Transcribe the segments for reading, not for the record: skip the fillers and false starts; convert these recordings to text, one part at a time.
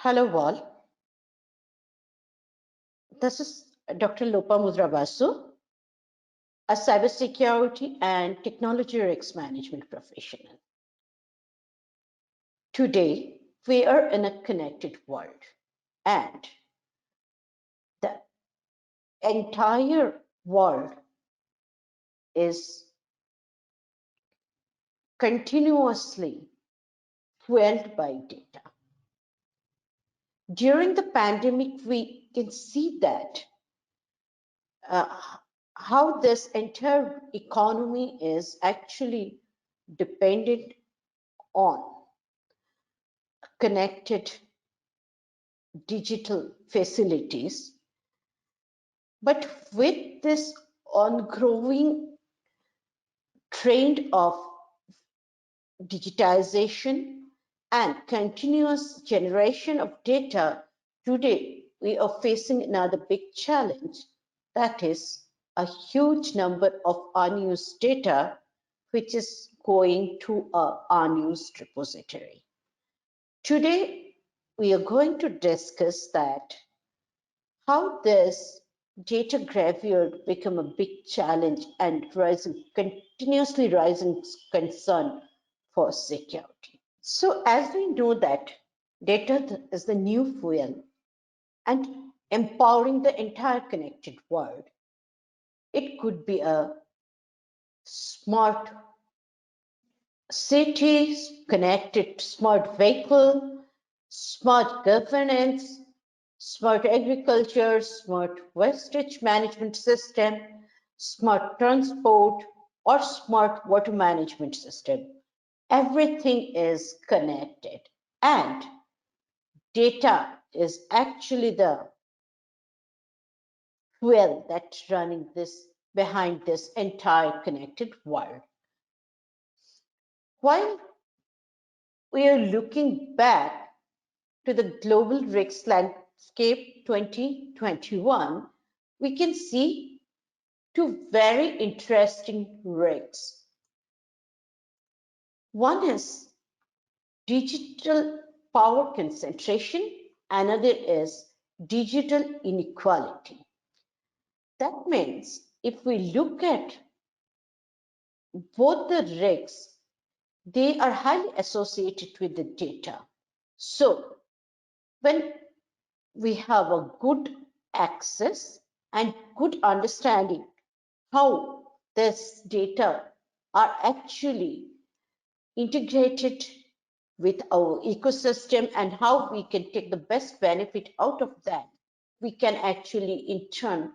Hello, all. This is Dr. Lopa Basuu, a cybersecurity and technology risk management professional. Today, we are in a connected world, and the entire world is continuously fueled by data. During the pandemic, we can see that how this entire economy is actually dependent on connected digital facilities. But with this ongoing trend of digitization and continuous generation of data, today we are facing another big challenge, that is a huge number of unused data which is going to an unused repository. Today we are going to discuss that how this data graveyard become a big challenge and continuously rising concern for security. So as we know that data is the new fuel and empowering the entire connected world, it could be a smart city, connected smart vehicle, smart governance, smart agriculture, smart wastage management system, smart transport, or smart water management system. Everything is connected, and data is actually the fuel that's running this behind this entire connected world. While we are looking back to the global risk landscape 2021, we can see two very interesting risks. One is digital power concentration, another is digital inequality. That means if we look at both the risks, they are highly associated with the data. So when we have a good access and good understanding how this data are actually integrated with our ecosystem and how we can take the best benefit out of that, we can actually in turn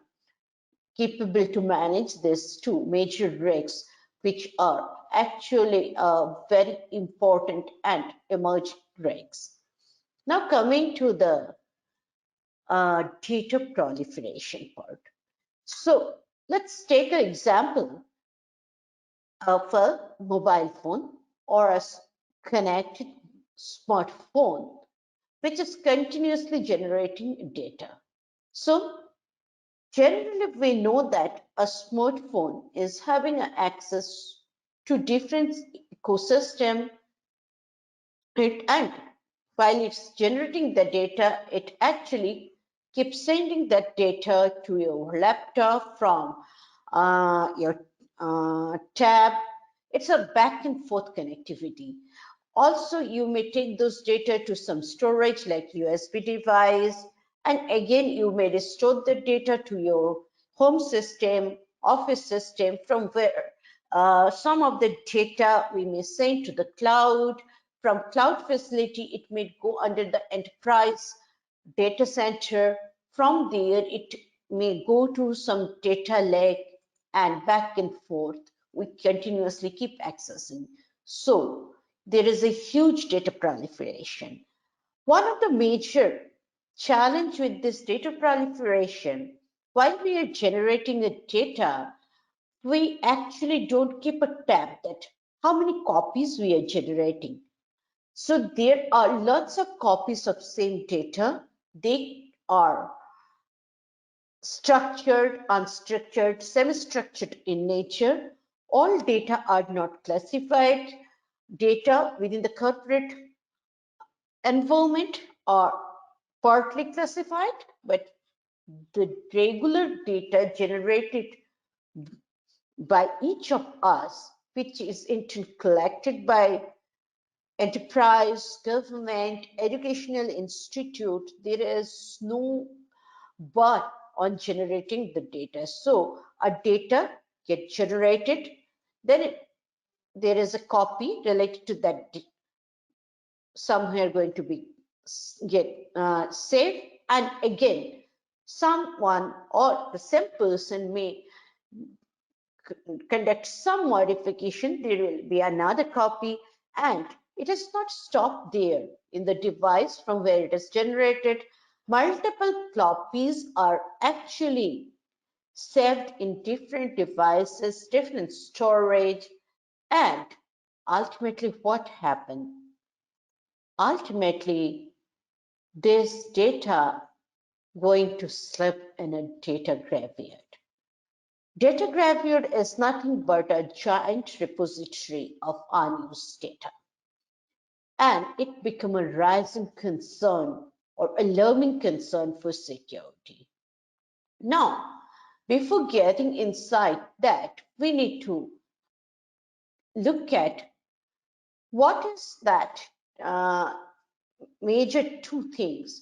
capable to manage these two major risks, which are actually very important and emerging risks. Now coming to the data proliferation part. So let's take an example of a mobile phone or a connected smartphone, which is continuously generating data. So generally, we know that a smartphone is having access to different ecosystem, and while it's generating the data, it actually keeps sending that data to your laptop from your tab. It's a back and forth connectivity. Also, you may take those data to some storage like USB device, and again, you may restore the data to your home system, office system, from where some of the data we may send to the cloud. From cloud facility, it may go under the enterprise data center. From there, it may go to some data lake, and back and forth, we continuously keep accessing. So there is a huge data proliferation. One of the major challenge with this data proliferation, while we are generating the data, we actually don't keep a tab that how many copies we are generating. So there are lots of copies of same data. They are structured, unstructured, semi-structured in nature. All data are not classified. Data within the corporate environment are partly classified, but the regular data generated by each of us, which is collected by enterprise, government, educational institute, there is no bar on generating the data. So a data get generated, then there is a copy related to that somewhere going to be get saved, and again someone or the same person may conduct some modification, there will be another copy, and it is not stopped there in the device from where it is generated. Multiple copies are actually saved in different devices, different storage, and ultimately what happened? Ultimately, this data going to slip in a data graveyard. Data graveyard is nothing but a giant repository of unused data. And it become a rising concern or alarming concern for security. Now, before getting inside that, we need to look at what is that major two things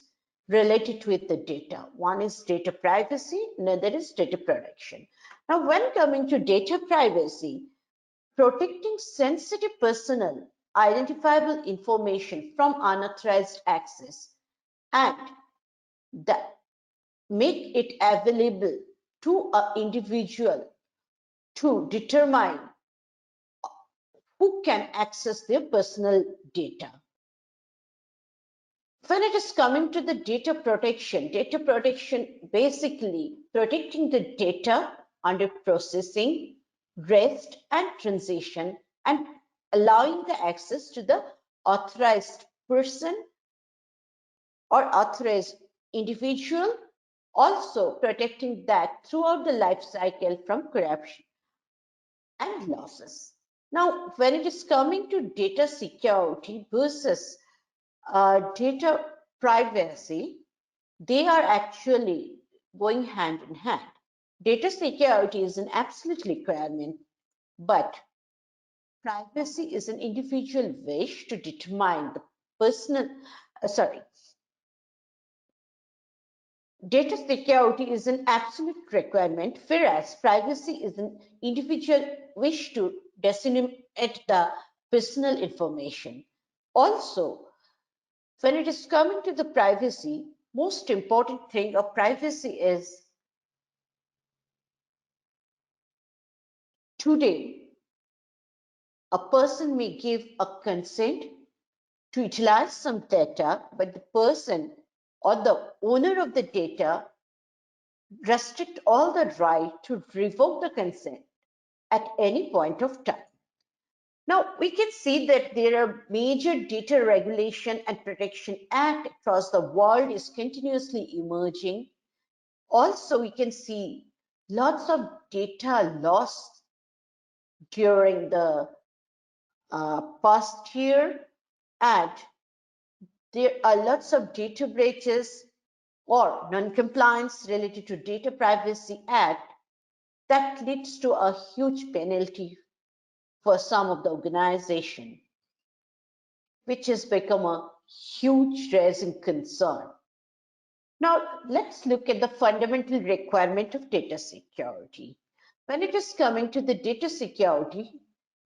related with the data. One is data privacy, another is data protection. Now, when coming to data privacy, protecting sensitive personal identifiable information from unauthorized access and that make it available to an individual to determine who can access their personal data. When it is coming to the data protection basically protecting the data under processing, rest, and transition, and allowing the access to the authorized person or authorized individual, also protecting that throughout the life cycle from corruption and losses. Now, when it is coming to data security versus data privacy, they are actually going hand in hand. Data security is an absolute requirement, but privacy is an individual wish to determine the personal, data security is an absolute requirement, whereas privacy is an individual wish to disseminate the personal information. Also, when it is coming to the privacy, most important thing of privacy is today, a person may give a consent to utilize some data, but the person or the owner of the data restrict all the right to revoke the consent at any point of time. Now, we can see that there are major data regulation and protection act across the world is continuously emerging. Also, we can see lots of data loss during the past year, and there are lots of data breaches or non-compliance related to Data Privacy Act that leads to a huge penalty for some of the organization, which has become a huge raising concern. Now, let's look at the fundamental requirement of data security. When it is coming to the data security,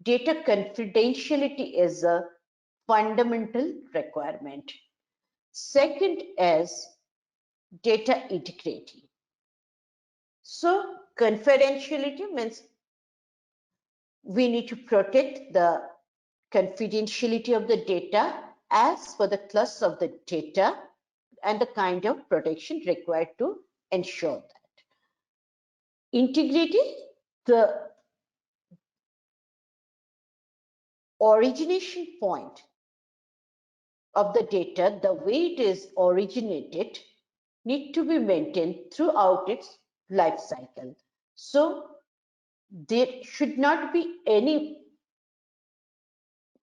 data confidentiality is a fundamental requirement. Second is data integrity. So confidentiality means we need to protect the confidentiality of the data as per the class of the data and the kind of protection required to ensure that. Integrity, the origination point of the data, the way it is originated, need to be maintained throughout its life cycle. So there should not be any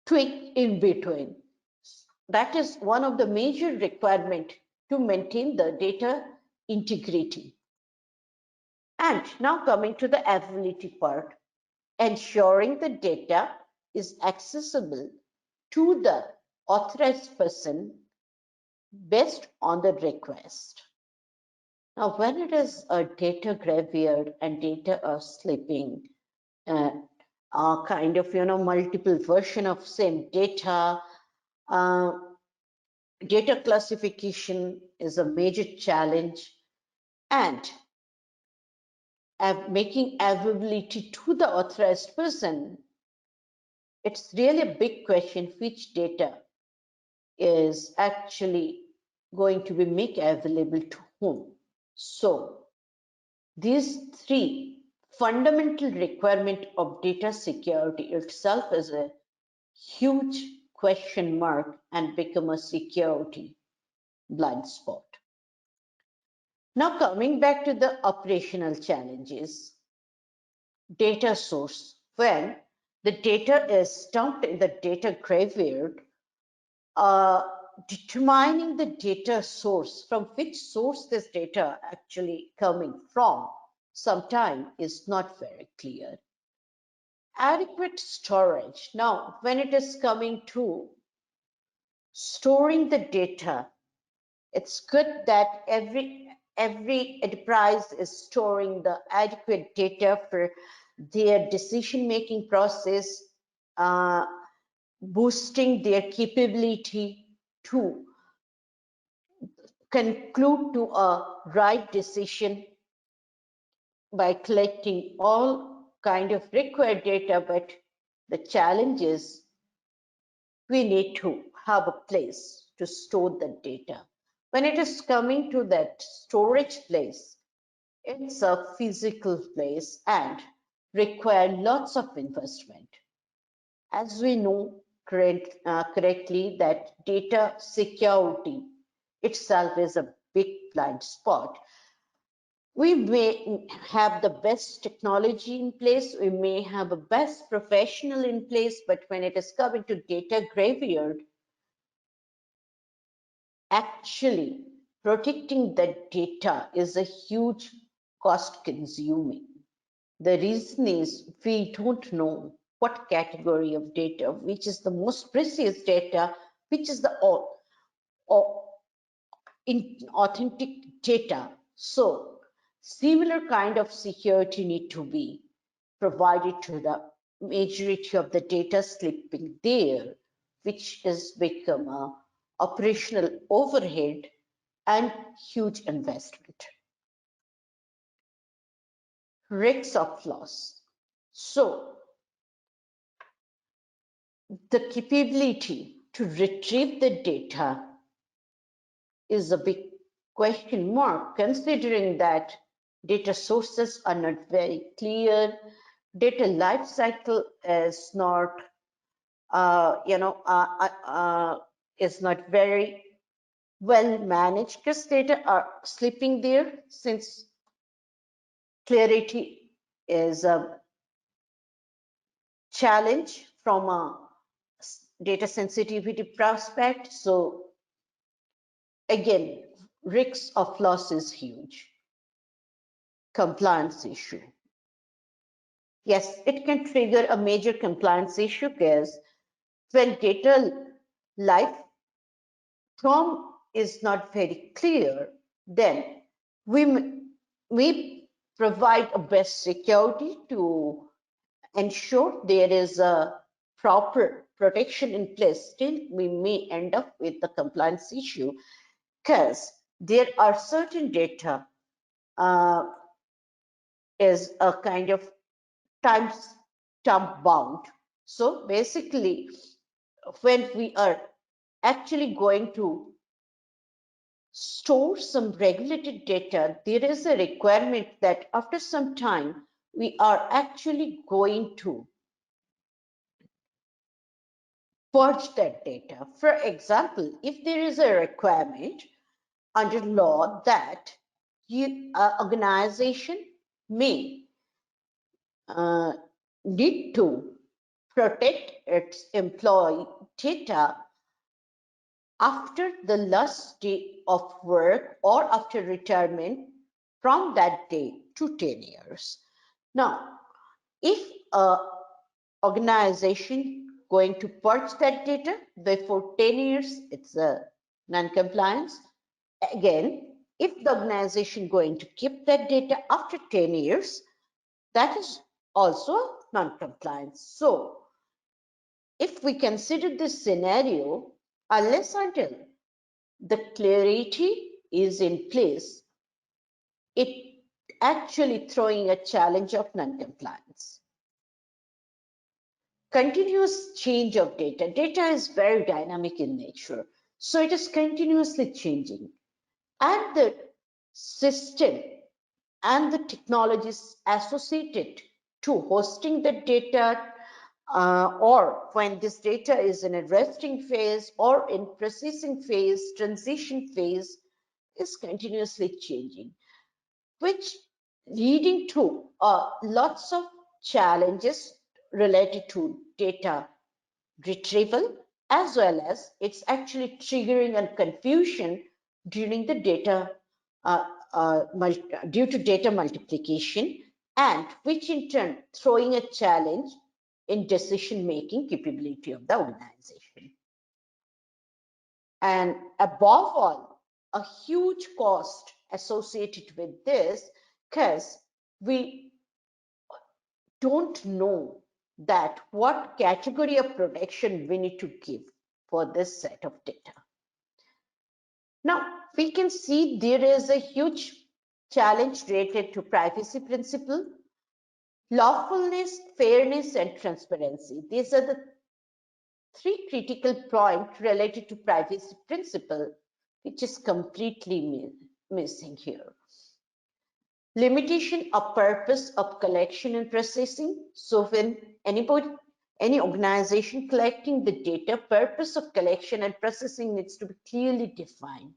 tweak in between. That is one of the major requirement to maintain the data integrity. And now coming to the availability part, ensuring the data is accessible to the authorized person based on the request. Now, when it is a data graveyard and data are slipping, kind of multiple version of same data, uh, data classification is a major challenge, and making availability to the authorized person, it's really a big question which data is actually going to be made available to whom. So these three fundamental requirement of data security itself is a huge question mark and become a security blind spot. Now coming back to the operational challenges, data source. When the data is dumped in the data graveyard, determining the data source, from which source this data actually coming from, sometimes is not very clear. Adequate storage. Now, when it is coming to storing the data, it's good that every enterprise is storing the adequate data for their decision-making process, uh, boosting their capability to conclude to a right decision by collecting all kind of required data. But the challenge is we need to have a place to store the data. When it is coming to that storage place, it's a physical place and require lots of investment. As we know correctly, that data security itself is a big blind spot. We may have the best technology in place, we may have a best professional in place, but when it is coming to data graveyard, actually protecting the data is a huge cost consuming. The reason is we don't know what category of data, which is the most precious data, which is the authentic data. So similar kind of security need to be provided to the majority of the data slipping there, which has become a operational overhead and huge investment. Risks of loss. So the capability to retrieve the data is a big question mark, considering that data sources are not very clear, data lifecycle is not, is not very well managed because data are slipping there, since clarity is a challenge from a data sensitivity prospect. So again, risks of loss is huge. Compliance issue. Yes, it can trigger a major compliance issue because when data life from is not very clear, then we provide a best security to ensure there is a proper protection in place. Still, we may end up with the compliance issue because there are certain data is a kind of time stamp bound. So basically, when we are actually going to store some regulated data, there is a requirement that after some time, we are actually going to purge that data. For example, if there is a requirement under law that organization may need to protect its employee data after the last day of work or after retirement from that day to 10 years. Now, if a organization going to purge that data before 10 years, it's a non-compliance. Again, if the organization going to keep that data after 10 years, that is also non-compliance. So if we consider this scenario, unless until the clarity is in place, it actually throwing a challenge of non-compliance. Continuous change of data. Data is very dynamic in nature, so it is continuously changing. And the system and the technologies associated to hosting the data, or when this data is in a resting phase or in processing phase, transition phase, is continuously changing, which leading to lots of challenges related to data retrieval, as well as it's actually triggering a confusion during the data due to data multiplication, and which in turn throwing a challenge in decision making capability of the organization. And above all, a huge cost associated with this, because we don't know that what category of protection we need to give for this set of data. Now, we can see there is a huge challenge related to privacy principle, lawfulness, fairness, and transparency. These are the three critical points related to privacy principle, which is completely missing here. Limitation of purpose of collection and processing. So when any organization collecting the data, purpose of collection and processing needs to be clearly defined.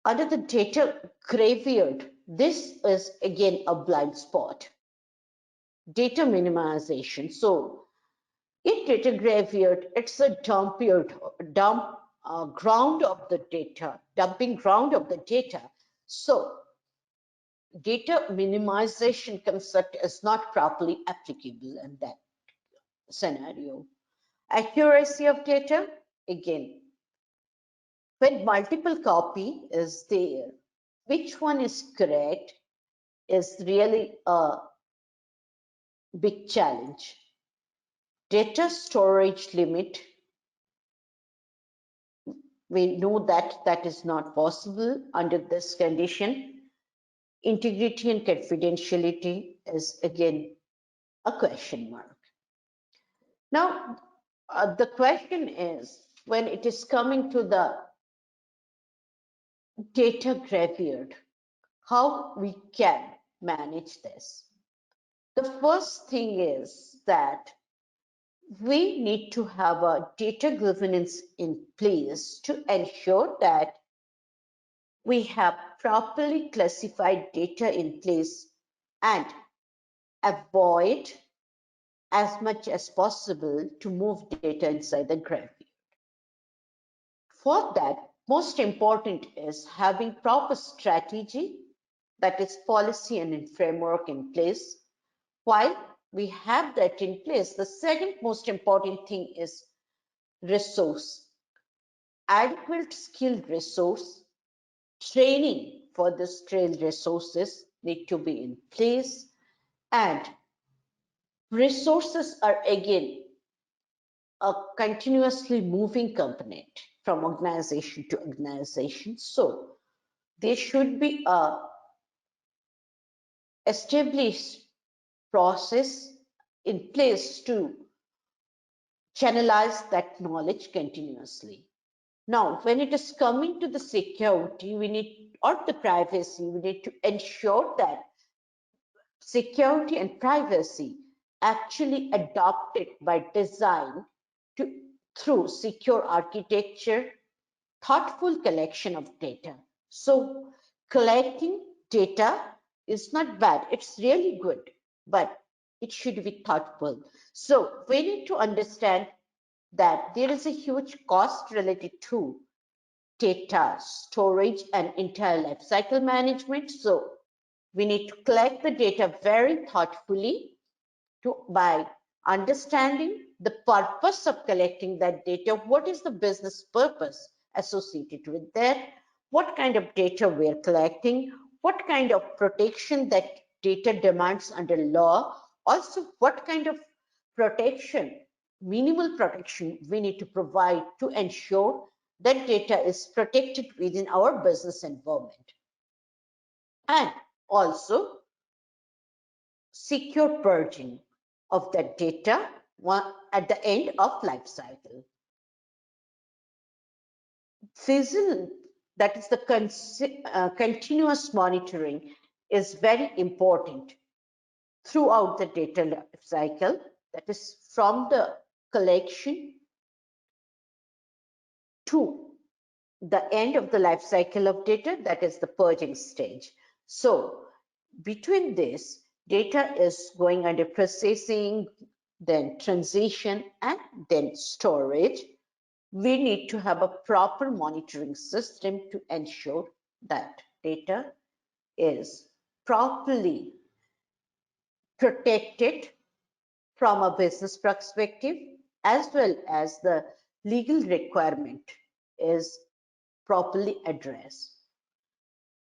Under the data graveyard, this is again a blind spot. Data minimization. So in data graveyard, it's a ground of the data, dumping ground of the data. So data minimization concept is not properly applicable in that scenario. Accuracy of data, again, when multiple copy is there, which one is correct is really a big challenge. Data storage limit, we know that that is not possible under this condition. Integrity and confidentiality is again a question mark. Now, the question is, when it is coming to the data graveyard, how we can manage this? The first thing is that we need to have a data governance in place to ensure that we have properly classified data in place and avoid as much as possible to move data inside the graveyard. For that, most important is having proper strategy, that is policy and framework in place. While we have that in place, the second most important thing is resource. Adequate skilled resource, training for the skilled resources need to be in place, and resources are again a continuously moving component from organization to organization. So there should be a established process in place to channelize that knowledge continuously. Now, when it is coming to the security, we need, or the privacy, we need to ensure that security and privacy actually adopted by design through secure architecture, thoughtful collection of data. So collecting data is not bad, it's really good, but it should be thoughtful. So we need to understand that there is a huge cost related to data storage and entire lifecycle management. So we need to collect the data very thoughtfully by understanding the purpose of collecting that data. What is the business purpose associated with that? What kind of data we're collecting? What kind of protection that data demands under law? Also, what kind of protection, minimal protection, we need to provide to ensure that data is protected within our business environment. And also secure purging of that data at the end of life cycle. That is the continuous monitoring is very important throughout the data life cycle. That is from the collection to the end of the life cycle of data, that is the purging stage. So between this, data is going under processing, then transition, and then storage. We need to have a proper monitoring system to ensure that data is properly protected from a business perspective, as well as the legal requirement is properly addressed.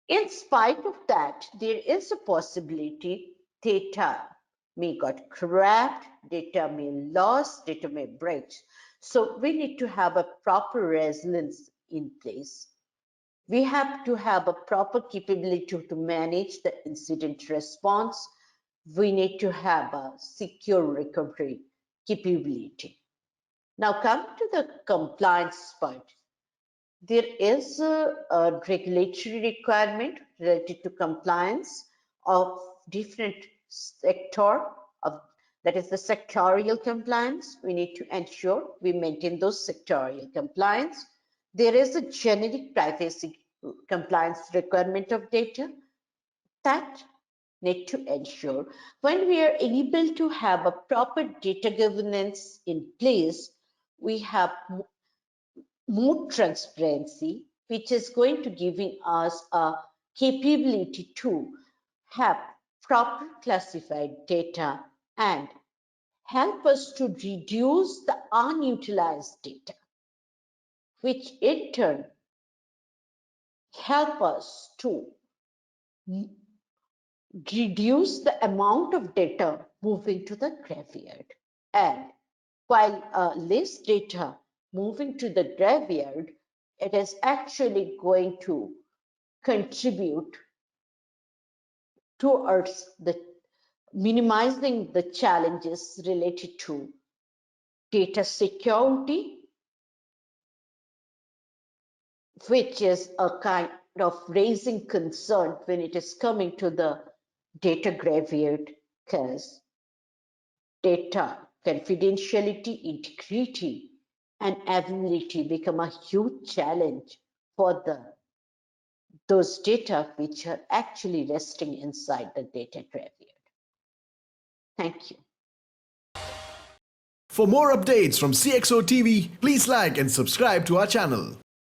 In spite of that, there is a possibility data may got corrupt, data may lost, data may breach. So we need to have a proper resilience in place. We have to have a proper capability to manage the incident response. We need to have a secure recovery capability. Now, coming to the compliance part, there is a regulatory requirement related to compliance of different sector of, that is the sectorial compliance. We need to ensure we maintain those sectorial compliance. There is a generic privacy compliance requirement of data that need to ensure. When we are able to have a proper data governance in place, we have more transparency, which is going to giving us a capability to have proper classified data and help us to reduce the unutilized data, which in turn help us to reduce the amount of data moving to the graveyard. And while less data moving to the graveyard, it is actually going to contribute towards the minimizing the challenges related to data security, which is a kind of raising concern when it is coming to the data graveyard, because data confidentiality, integrity, and availability become a huge challenge for those data which are actually resting inside the data graveyard. Thank you. For more updates from CXO TV, please like and subscribe to our channel.